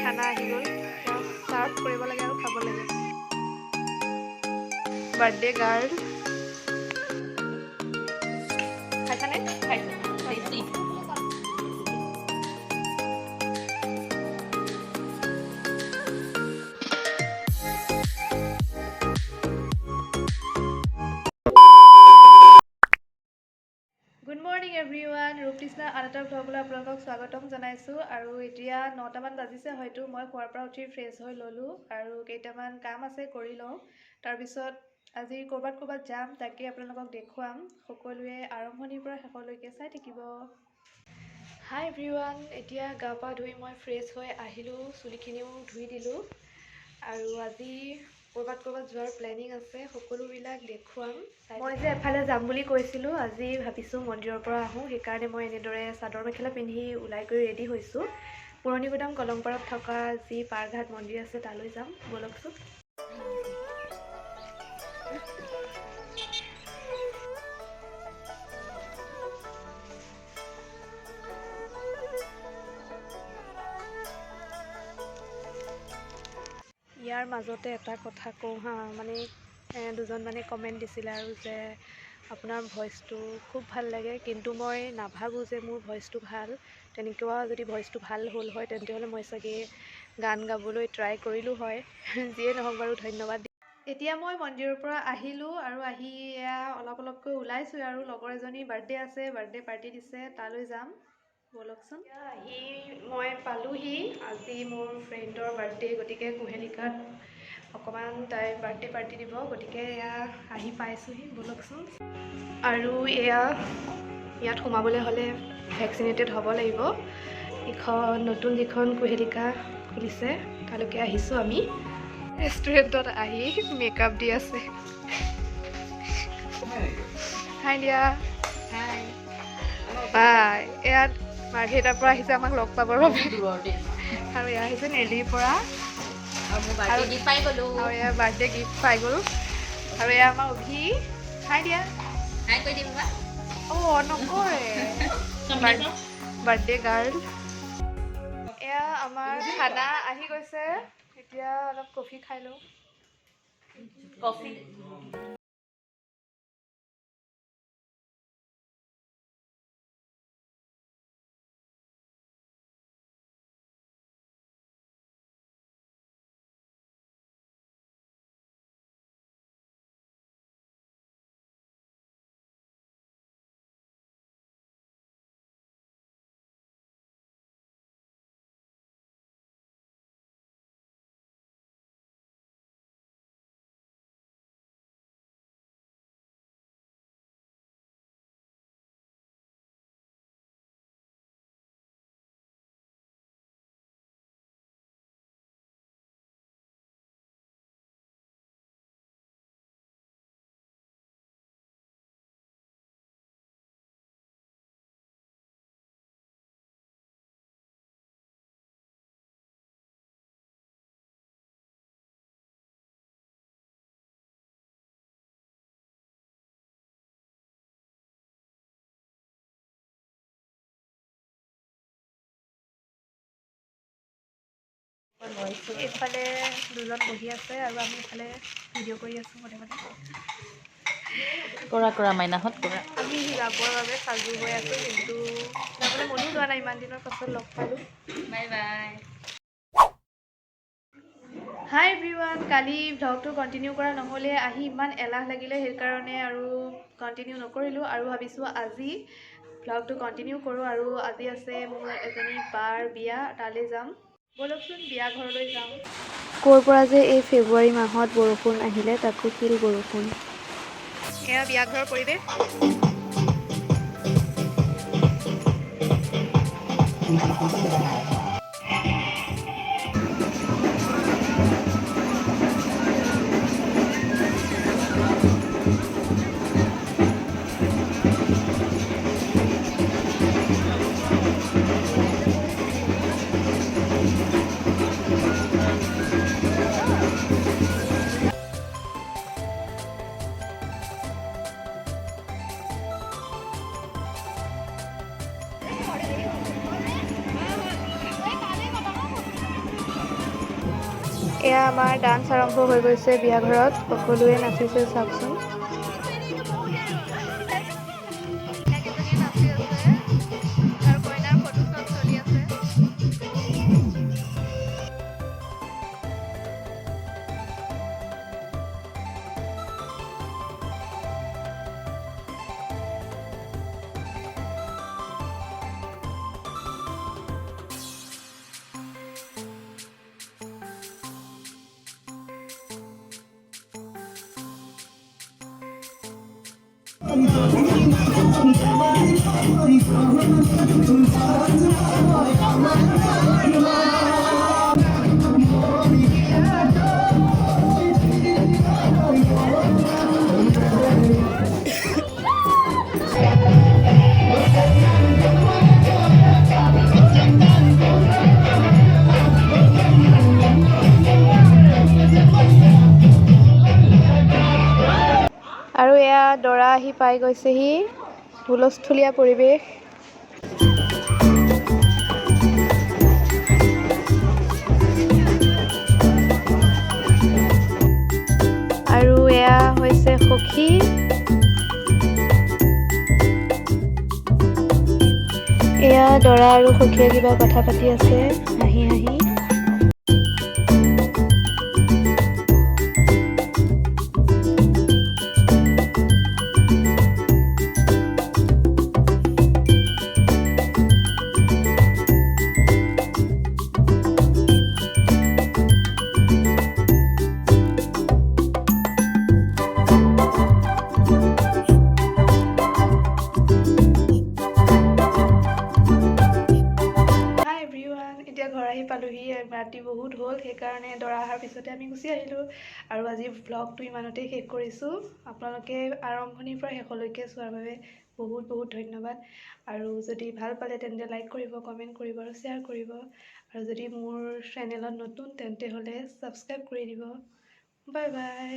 খানা আহি গ'ল সাৰ্ভ কৰিব লাগে আৰু খাব লাগে বাৰ্থডে গাৰ্ল খাইছানে tasty good morning everyone Ruptrishna আন এটা ব্লগলৈ আপোনালোকক স্বাগতম জনাইছোঁ আৰু এতিয়া 9টামান বাজিছে হয়তো মই খোৱাৰ পৰা উঠি ফ্ৰেছ হৈ ল'লোঁ আৰু কেইটামান কাম আছে কৰি লওঁ তাৰপিছত আজি ক'ৰবাত যাম তাকে আপোনালোকক দেখুৱাম সকলোৱে আৰম্ভণিৰ পৰা শেষলৈকে চাই থাকিব হাই এভৰিৱান এতিয়া গা পা ধুই মই ফ্ৰেছ হৈ আহিলোঁ চুলিখিনিও ধুই দিলোঁ আৰু আজি ক'ৰবাত যোৱাৰ প্লেনিং আছে সকলোবিলাক দেখুৱাম মই যে এফালে যাম বুলি কৈছিলোঁ আজি ভাবিছোঁ মন্দিৰৰ পৰা আহোঁ সেইকাৰণে মই এনেদৰে চাদৰ মেখেলা পিন্ধি ওলাই গৈ ৰেডি হৈছোঁ পুৰণি গুদাম কলংপাৰত থকা যি পাৰঘাট মন্দিৰ আছে তালৈ যাম ব'লকচোন ইয়াৰ মাজতে এটা কথা কওঁ হা মানে দুজন মানে কমেণ্ট দিছিলে আৰু যে আপোনাৰ ভইচটো খুব ভাল লাগে কিন্তু মই নাভাবোঁ যে মোৰ ভইচটো ভাল তেনেকুৱা যদি ভইচটো ভাল হ'ল হয় তেন্তে হ'লে মই চাগে গান গাবলৈ ট্ৰাই কৰিলোঁ হয় যিয়ে নহওক বাৰু ধন্যবাদ এতিয়া মই মন্দিৰৰ পৰা আহিলোঁ আৰু আহি এয়া অলপকৈ ওলাইছোঁ আৰু লগৰ এজনী বাৰ্থডে আছে বাৰ্থডে পাৰ্টি দিছে তালৈ যাম ব'লকচোন আহি মই পালোঁহি আজি মোৰ ফ্ৰেণ্ডৰ বাৰ্থডে গতিকে কুহেলিকাত অকণমান তাই বাৰ্থডে পাৰ্টি দিব গতিকে এয়া আহি পাইছোঁহি ব'লকচোন আৰু এয়া ইয়াত সোমাবলৈ হ'লে ভেকচিনেটেড হ'ব লাগিব ইখন নতুন যিখন কুহেলিকা খুলিছে তালৈকে আহিছোঁ আমি ৰেষ্টুৰেণ্টত আহি মেকআপ দি আছে হাই দিয়া হাই বাই ইয়াত মাৰ্ঘেৰিটাৰ পৰা আহিছে আমাক লগ পাবৰ বাবে আৰু এয়া আহিছে নেলিৰ পৰা আৰু বাৰ্থডে গিফ্ট পাই গ'লোঁ আৰু এয়া বাৰ্থডে গিফ্ট পাই গ'লোঁ আৰু এয়া আমাৰ অভি হাই দিয়া হাই কৈ দিম বা অঁ নকৰে বাৰ্থডে গাৰ্ল এয়া আমাৰ খানা আহি গৈছে এতিয়া অলপ কফি খাই লওঁ কফি এইফালে দুজন বহি আছে আৰু আমি এইফালে ভিডিঅ' কৰি আছোঁ মনে কৰা মাইনাহঁত কৰা আমি যাবৰ বাবে সাজু হৈ আছোঁ কিন্তু যাবলৈ মনো যোৱা নাই ইমান দিনৰ পাছত লগ পালোঁ বাই বাই হাই এভৰিৱান কালি ভ্লগটো কণ্টিনিউ কৰা নহ'লে আহি ইমান এলাহ লাগিলে সেইকাৰণে আৰু কণ্টিনিউ নকৰিলোঁ আৰু ভাবিছোঁ আজি ভ্লগটো কণ্টিনিউ কৰোঁ আৰু আজি আছে মোৰ এজনী বাৰ বিয়া তালৈ যাম ব'লকচোন বিয়া ঘৰলৈ যাওঁ ক'ৰ পৰা যে এই ফেব্ৰুৱাৰী মাহত বৰষুণ আহিলে তাকো শিল বৰষুণ এয়া বিয়া ঘৰৰ পৰিৱেশ এয়া আমাৰ ডান্স আৰম্ভ হৈ গৈছে বিয়া ঘৰত, সকলোৱে নাচিছে চাওকচোন। আৰু কইনাৰ ফটো শ্বট চলি আছে। আৰু এয়া দৰা আহি পাই গৈছেহি, হুলস্থুলীয়া পৰিৱেশ। আৰু এয়া হৈছে সখী। এয়া দৰা আৰু সখীয়ে কিবা কথা পাতি আছে হাঁহি হাঁহি। এতিয়া ঘৰ আহি পালোহি, ৰাতি বহুত হ'ল, সেইকাৰণে দৰা অহাৰ পিছতে আমি গুচি আহিলোঁ। আৰু আজি ভ্লগটো ইমানতেই শেষ কৰিছোঁ। আপোনালোকে আৰম্ভণিৰ পৰা শেষলৈকে চোৱাৰ বাবে বহুত বহুত ধন্যবাদ। আৰু যদি ভাল পালে তেন্তে লাইক কৰিব, কমেণ্ট কৰিব আৰু শ্বেয়াৰ কৰিব। আৰু যদি মোৰ চেনেলত নতুন তেন্তে হ'লে ছাবস্ক্ৰাইব কৰি দিব। Bye bye.